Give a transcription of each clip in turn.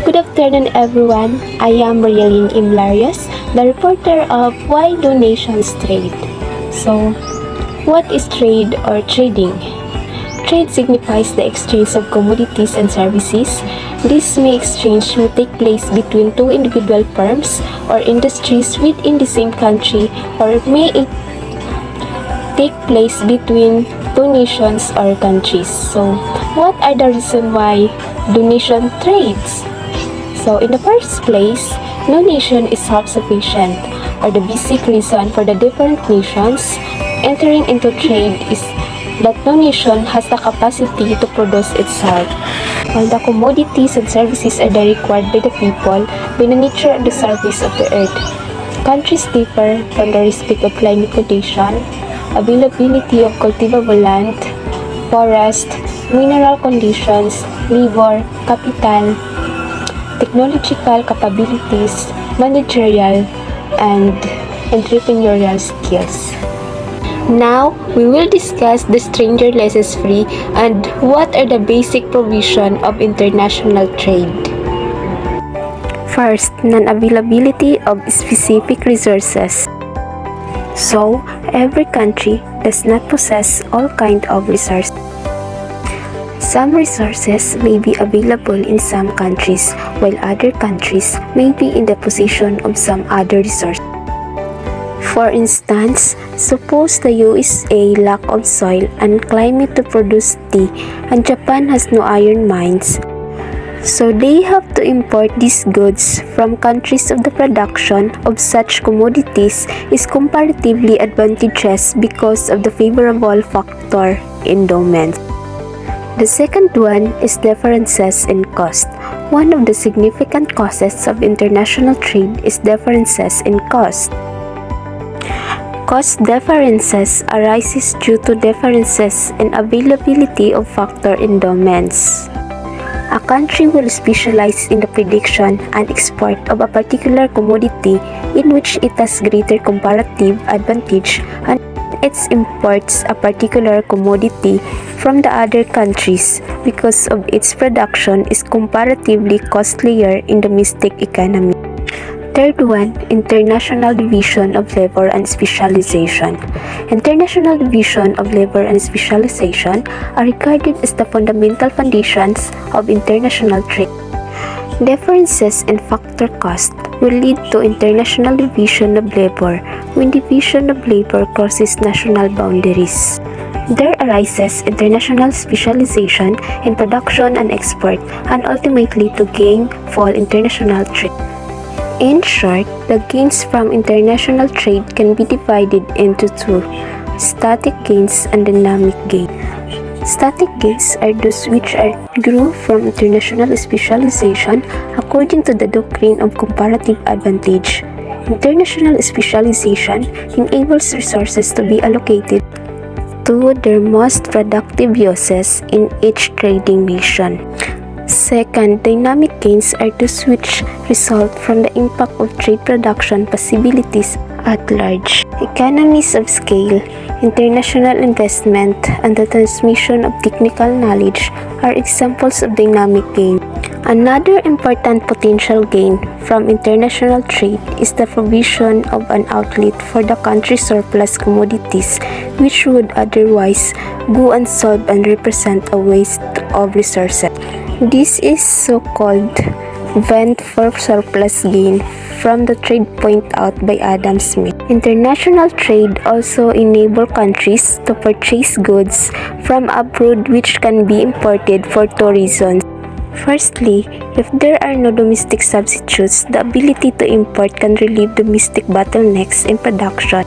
Good afternoon, everyone. I am Riallyn in Larios, the reporter of Why Do Nations Trade? So, what is trade or trading? Trade signifies the exchange of commodities and services. This exchange may take place between two individual firms or industries within the same country, or may it take place between two nations or countries. So, what are the reasons why do nation trades? So, in the first place, no nation is self-sufficient, or the basic reason for the different nations entering into trade is that no nation has the capacity to produce itself. While the commodities and services are required by the people by the nature of the surface of the earth, countries differ from the respect of climate condition, availability of cultivable land, forest, mineral conditions, labor, capital, technological capabilities, managerial, and entrepreneurial skills. Now, we will discuss the stranger lessons free and what are the basic provision of international trade. First, non-availability of specific resources. So, every country does not possess all kinds of resources. Some resources may be available in some countries, while other countries may be in the possession of some other resources. For instance, suppose the USA lack of soil and climate to produce tea, and Japan has no iron mines. So they have to import these goods from countries of the production of such commodities is comparatively advantageous because of the favorable factor endowment. The second one is differences in cost. One of the significant causes of international trade is differences in cost. Cost differences arises due to differences in availability of factor endowments. A country will specialize in the production and export of a particular commodity in which it has greater comparative advantage, and it imports a particular commodity from the other countries because of its production is comparatively costlier in domestic economy. Third one, international division of labor and specialization. International division of labor and specialization are regarded as the fundamental foundations of international trade. Differences in factor cost will lead to international division of labor when division of labor crosses national boundaries. There arises international specialization in production and export, and ultimately to gain full international trade. In short, the gains from international trade can be divided into two: static gains and dynamic gains. Static gains are those which grew from international specialization according to the doctrine of comparative advantage. International specialization enables resources to be allocated to their most productive uses in each trading nation. Second, dynamic gains are those which result from the impact of trade production possibilities at large. Economies of scale, international investment, and the transmission of technical knowledge are examples of dynamic gain. Another important potential gain from international trade is the provision of an outlet for the country's surplus commodities, which would otherwise go unsolved and represent a waste of resources. This is so-called vent for surplus gain from the trade point out by Adam Smith. International trade also enables countries to purchase goods from abroad which can be imported for two reasons. Firstly, if there are no domestic substitutes, the ability to import can relieve domestic bottlenecks in production.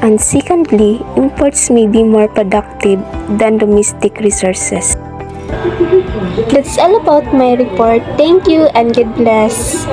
And secondly, imports may be more productive than domestic resources. That's all about my report. Thank you and God bless.